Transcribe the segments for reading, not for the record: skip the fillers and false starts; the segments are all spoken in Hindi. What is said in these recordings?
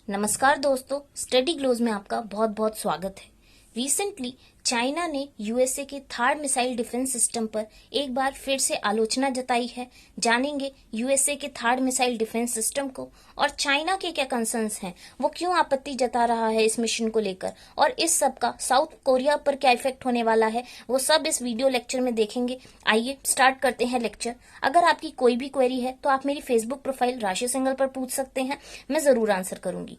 नमस्कार दोस्तों, स्टडी ग्लोज में आपका बहुत बहुत स्वागत है। रिसेंटली चाइना ने यूएसए के थार्ड मिसाइल डिफेंस सिस्टम पर एक बार फिर से आलोचना जताई है। जानेंगे यूएसए के थार्ड मिसाइल डिफेंस सिस्टम को और चाइना के क्या कंसर्न्स हैं, वो क्यों आपत्ति जता रहा है इस मिशन को लेकर, और इस सब का साउथ कोरिया पर क्या इफेक्ट होने वाला है, वो सब इस वीडियो लेक्चर में देखेंगे। आइए स्टार्ट करते हैं लेक्चर। अगर आपकी कोई भी क्वेरी है तो आप मेरी फेसबुक प्रोफाइल राशि सिंगल पर पूछ सकते हैं, मैं जरूर आंसर करूंगी।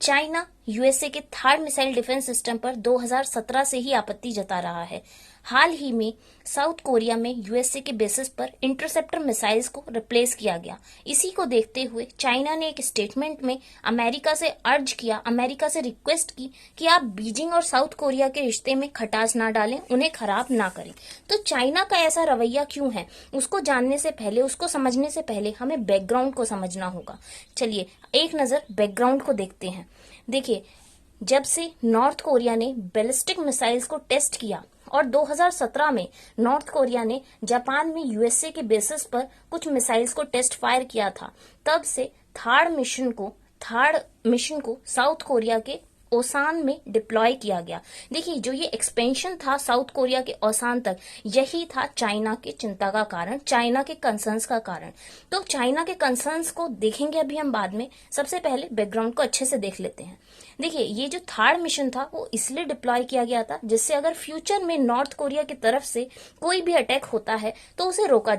चाइना यूएसए के थार्ड मिसाइल डिफेंस सिस्टम पर 2017 से ही आपत्ति जता रहा है। हाल ही में साउथ कोरिया में यूएसए के बेसिस पर इंटरसेप्टर मिसाइल्स को रिप्लेस किया गया। इसी को देखते हुए चाइना ने एक स्टेटमेंट में अमेरिका से अर्ज किया, अमेरिका से रिक्वेस्ट की कि आप बीजिंग और साउथ कोरिया के रिश्ते में खटास ना डालें, उन्हें खराब ना करें। तो चाइना का ऐसा रवैया क्यों है, उसको जानने से पहले, उसको समझने से पहले हमें बैकग्राउंड को समझना होगा। चलिए एक नजर बैकग्राउंड को देखते हैं। देखिए, जब से नॉर्थ कोरिया ने बैलिस्टिक मिसाइल्स को टेस्ट किया और 2017 में नॉर्थ कोरिया ने जापान में यूएसए के बेसिस पर कुछ मिसाइल्स को टेस्ट फायर किया था, तब से थार्ड मिशन को साउथ कोरिया के ओसान में डिप्लॉय किया गया। देखिए, जो ये एक्सपेंशन था साउथ कोरिया के ओसान तक, यही था चाइना के चिंता का कारण, चाइना के कंसर्न्स का कारण। तो चाइना के कंसर्न्स को देखेंगे अभी हम बाद में। सबसे पहले बैकग्राउंड को अच्छे से देख लेते हैं। देखिए, ये जो थार्ड मिशन था वो इसलिए डिप्लॉय किया गया था जिससे अगर फ्यूचर में नॉर्थ कोरिया की तरफ से कोई भी अटैक होता है तो उसे रोका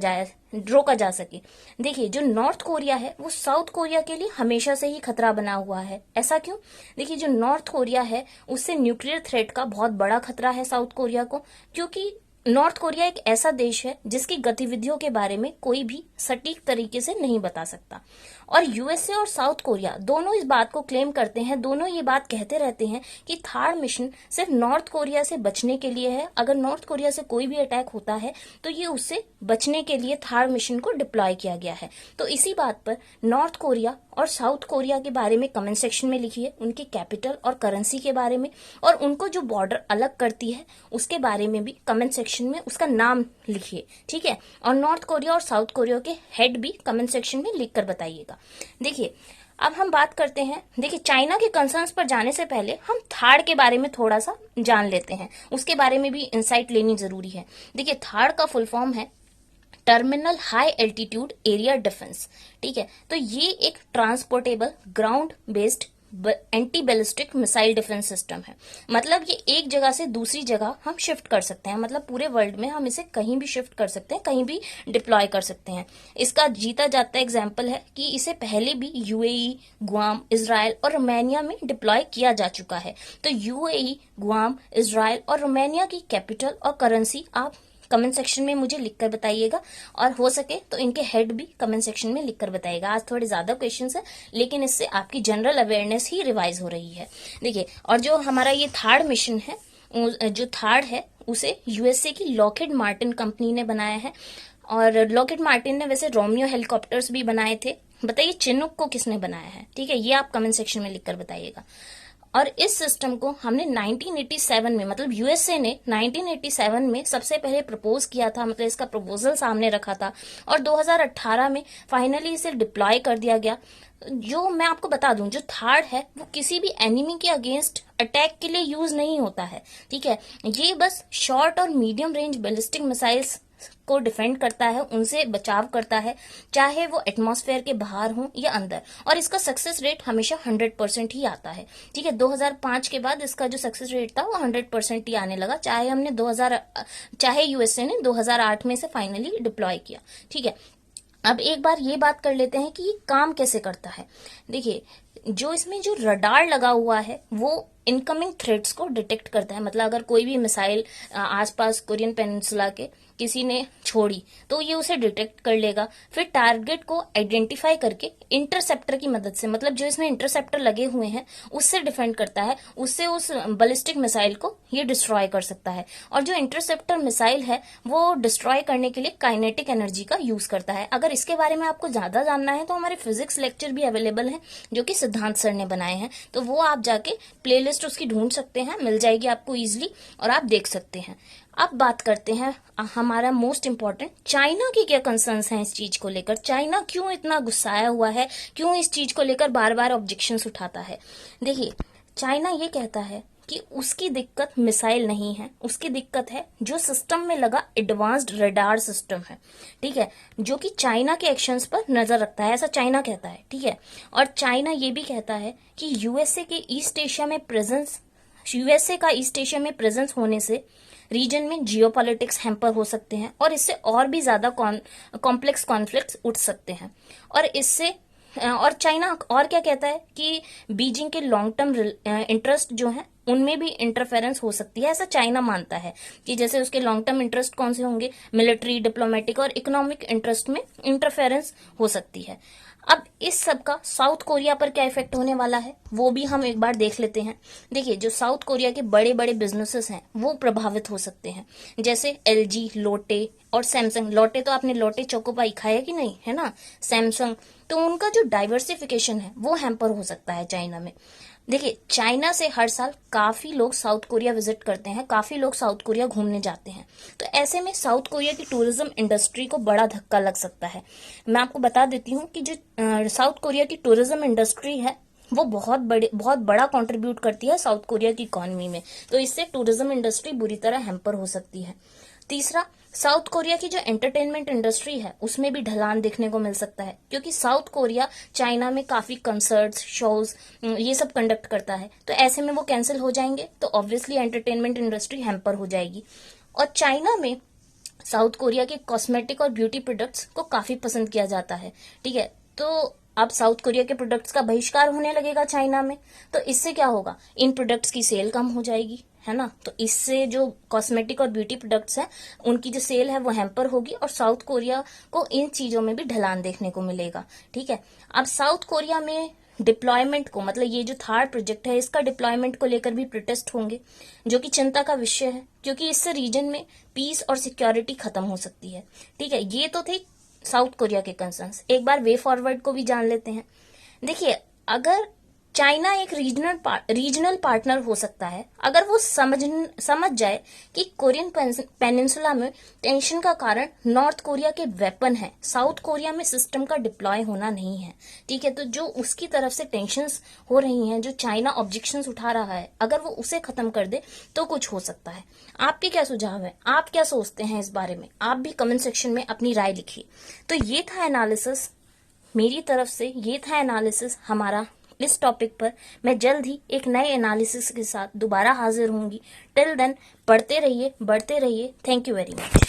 जा सके। देखिए, जो नॉर्थ कोरिया है वो साउथ कोरिया के लिए हमेशा से ही खतरा बना हुआ है। ऐसा क्यों? देखिए, जो नॉर्थ कोरिया है उससे न्यूक्लियर थ्रेट का बहुत बड़ा खतरा है साउथ कोरिया को, क्योंकि नॉर्थ कोरिया एक ऐसा देश है जिसकी गतिविधियों के बारे में कोई भी सटीक तरीके से नहीं बता सकता। और यूएसए और साउथ कोरिया दोनों इस बात को क्लेम करते हैं, दोनों ये बात कहते रहते हैं कि थार्ड मिशन सिर्फ नॉर्थ कोरिया से बचने के लिए है। अगर नॉर्थ कोरिया से कोई भी अटैक होता है तो ये उससे बचने के लिए थार्ड मिशन को डिप्लॉय किया गया है। तो इसी बात पर नॉर्थ कोरिया और साउथ कोरिया के बारे में कमेंट सेक्शन में लिखिए, उनकी कैपिटल और करेंसी के बारे में, और उनको जो बॉर्डर अलग करती है उसके बारे में भी कमेंट सेक्शन में उसका नाम लिखिए, ठीक है। और नॉर्थ कोरिया और साउथ कोरिया के हेड भी कमेंट सेक्शन में लिखकर बताइएगा। देखिए, अब हम बात करते हैं। देखिए, चाइना के कंसर्न्स पर जाने से पहले हम थार्ड के बारे में थोड़ा सा जान लेते हैं, उसके बारे में भी इंसाइट लेनी जरूरी है। देखिए, थार्ड का फुल फॉर्म है terminal high altitude area defence, ठीक है। तो ये एक transportable ground based anti ballistic missile defence system है। मतलब ये एक जगह से दूसरी जगह हम शिफ्ट कर सकते हैं, मतलब पूरे वर्ल्ड में हम इसे कहीं भी शिफ्ट कर सकते हैं, कहीं भी डिप्लॉय कर सकते हैं। इसका जीता जाता एग्जाम्पल है कि इसे पहले भी यूएई, गुआम, इजराइल और रोमानिया में डिप्लॉय किया जा चुका है। तो यूएई, गुआम, इजराइल और रोमानिया की कैपिटल और करेंसी आप कमेंट सेक्शन में मुझे लिखकर बताइएगा, और हो सके तो इनके हेड भी कमेंट सेक्शन में लिखकर बताइएगा। आज थोड़े ज्यादा क्वेश्चंस है, लेकिन इससे आपकी जनरल अवेयरनेस ही रिवाइज हो रही है। देखिए, और जो हमारा ये थार्ड मिशन है, जो थार्ड है उसे यूएसए की लॉकहीड मार्टिन कंपनी ने बनाया है। और लॉकहीड मार्टिन ने वैसे रोमियो हेलीकॉप्टर्स भी बनाए थे। बताइए चिनूक को किसने बनाया है, ठीक है, ये आप कमेंट सेक्शन में लिखकर बताइएगा। और इस सिस्टम को हमने 1987 में, मतलब यूएसए ने 1987 में सबसे पहले प्रपोज किया था, मतलब इसका प्रपोजल सामने रखा था, और 2018 में फाइनली इसे डिप्लॉय कर दिया गया। जो मैं आपको बता दूं, जो थार्ड है वो किसी भी एनिमी के अगेंस्ट अटैक के लिए यूज नहीं होता है, ठीक है। ये बस शॉर्ट और मीडियम रेंज बैलिस्टिक मिसाइल्स को डिफेंड करता है, उनसे बचाव करता है, चाहे वो एटमॉस्फेयर के बाहर हो या अंदर। और इसका सक्सेस रेट हमेशा 100% ही आता है, ठीक है। 2005 के बाद इसका जो सक्सेस रेट था वो 100% ही आने लगा, चाहे यूएसए ने 2008 में इसे फाइनली डिप्लॉय किया, ठीक है। अब एक बार ये बात कर लेते हैं कि ये काम कैसे करता है। देखिए, जो इसमें जो रडार लगा हुआ है वो इनकमिंग थ्रेट्स को डिटेक्ट करता है। मतलब अगर कोई भी मिसाइल आसपास कोरियन पेनिनसुला के किसी ने छोड़ी तो ये उसे डिटेक्ट कर लेगा, फिर टारगेट को आइडेंटिफाई करके इंटरसेप्टर की मदद से, मतलब जो इसमें इंटरसेप्टर लगे हुए हैं उससे डिफेंड करता है, उससे उस बैलिस्टिक मिसाइल को ये डिस्ट्रॉय कर सकता है। और जो इंटरसेप्टर मिसाइल है वो डिस्ट्रॉय करने के लिए काइनेटिक एनर्जी का यूज करता है। अगर इसके बारे में आपको ज्यादा जानना है तो हमारे फिजिक्स लेक्चर भी अवेलेबल है जो कि सिद्धांत सर ने बनाए हैं, तो वो आप जाके प्लेलिस्ट उसकी ढूंढ सकते हैं, मिल जाएगी आपको इजिली और आप देख सकते हैं। अब बात करते हैं हमारा मोस्ट इम्पॉर्टेंट, चाइना के क्या कंसर्न्स हैं इस चीज को लेकर। चाइना क्यों इतना गुस्साया हुआ है, क्यों इस चीज को लेकर बार बार ऑब्जेक्शंस उठाता है। देखिए, चाइना ये कहता है कि उसकी दिक्कत मिसाइल नहीं है, उसकी दिक्कत है जो सिस्टम में लगा एडवांस्ड रडार सिस्टम है, ठीक है, जो कि चाइना के एक्शंस पर नजर रखता है, ऐसा चाइना कहता है, ठीक है। और चाइना ये भी कहता है कि यूएसए का ईस्ट एशिया में प्रेजेंस होने से रीजन में जियोपॉलिटिक्स हैम्पर हो सकते हैं और इससे और भी ज्यादा कॉम्प्लेक्स कॉन्फ्लिक्ट्स उठ सकते हैं। और चाइना और क्या कहता है कि बीजिंग के लॉन्ग टर्म इंटरेस्ट जो है उनमें भी इंटरफेरेंस हो सकती है, ऐसा चाइना मानता है कि जैसे उसके लॉन्ग टर्म इंटरेस्ट कौन से होंगे, मिलिट्री, डिप्लोमेटिक और इकोनॉमिक इंटरेस्ट में इंटरफेरेंस हो सकती है। अब इस सब का साउथ कोरिया पर क्या इफेक्ट होने वाला है वो भी हम एक बार देख लेते हैं। देखिए, जो साउथ कोरिया के बड़े बड़े बिजनेसेस हैं वो प्रभावित हो सकते हैं, जैसे एलजी, लोटे और सैमसंग। लोटे तो आपने लोटे चोकोपाई खाया कि नहीं, है ना, सैमसंग, तो उनका जो डाइवर्सिफिकेशन है वो हैम्पर हो सकता है चाइना में। देखिए, चाइना से हर साल काफी लोग साउथ कोरिया विजिट करते हैं, काफी लोग साउथ कोरिया घूमने जाते हैं, तो ऐसे में साउथ कोरिया की टूरिज्म इंडस्ट्री को बड़ा धक्का लग सकता है। मैं आपको बता देती हूँ कि जो साउथ कोरिया की टूरिज्म इंडस्ट्री है वो बहुत बड़ा कंट्रीब्यूट करती है साउथ कोरिया की इकोनॉमी में, तो इससे टूरिज्म इंडस्ट्री बुरी तरह हैम्पर हो सकती है। तीसरा, साउथ कोरिया की जो एंटरटेनमेंट इंडस्ट्री है उसमें भी ढलान देखने को मिल सकता है, क्योंकि साउथ कोरिया चाइना में काफी कंसर्ट्स, शोज ये सब कंडक्ट करता है, तो ऐसे में वो कैंसिल हो जाएंगे तो ऑब्वियसली एंटरटेनमेंट इंडस्ट्री हैम्पर हो जाएगी। और चाइना में साउथ कोरिया के कॉस्मेटिक और ब्यूटी प्रोडक्ट्स को काफी पसंद किया जाता है, ठीक है, तो अब साउथ कोरिया के प्रोडक्ट्स का बहिष्कार होने लगेगा चाइना में, तो इससे क्या होगा, इन प्रोडक्ट्स की सेल कम हो जाएगी, है ना, तो इससे जो कॉस्मेटिक और ब्यूटी प्रोडक्ट्स हैं उनकी जो सेल है वो हैम्पर होगी और साउथ कोरिया को इन चीजों में भी ढलान देखने को मिलेगा, ठीक है। अब साउथ कोरिया में डिप्लॉयमेंट को, मतलब ये जो थार प्रोजेक्ट है इसका डिप्लॉयमेंट को लेकर भी प्रोटेस्ट होंगे, जो कि चिंता का विषय है, क्योंकि इससे रीजन में पीस और सिक्योरिटी खत्म हो सकती है, ठीक है। ये तो थे साउथ कोरिया के कंसर्न्स। एक बार वे फॉरवर्ड को भी जान लेते हैं। देखिए, अगर चाइना एक रीजनल पार्टनर हो सकता है अगर वो समझ जाए कि कोरियन पेनिनसुला में टेंशन का कारण नॉर्थ कोरिया के वेपन है, साउथ कोरिया में सिस्टम का डिप्लॉय होना नहीं है, ठीक है। तो जो उसकी तरफ से टेंशन्स हो रही हैं, जो चाइना ऑब्जेक्शंस उठा रहा है, अगर वो उसे खत्म कर दे तो कुछ हो सकता है। आपके क्या सुझाव है, आप क्या सोचते हैं इस बारे में, आप भी कमेंट सेक्शन में अपनी राय लिखिए। तो ये था एनालिसिस मेरी तरफ से, ये था एनालिसिस हमारा इस टॉपिक पर। मैं जल्द ही एक नए एनालिसिस के साथ दोबारा हाजिर होंगी। टिल देन पढ़ते रहिए, बढ़ते रहिए। Thank you very much.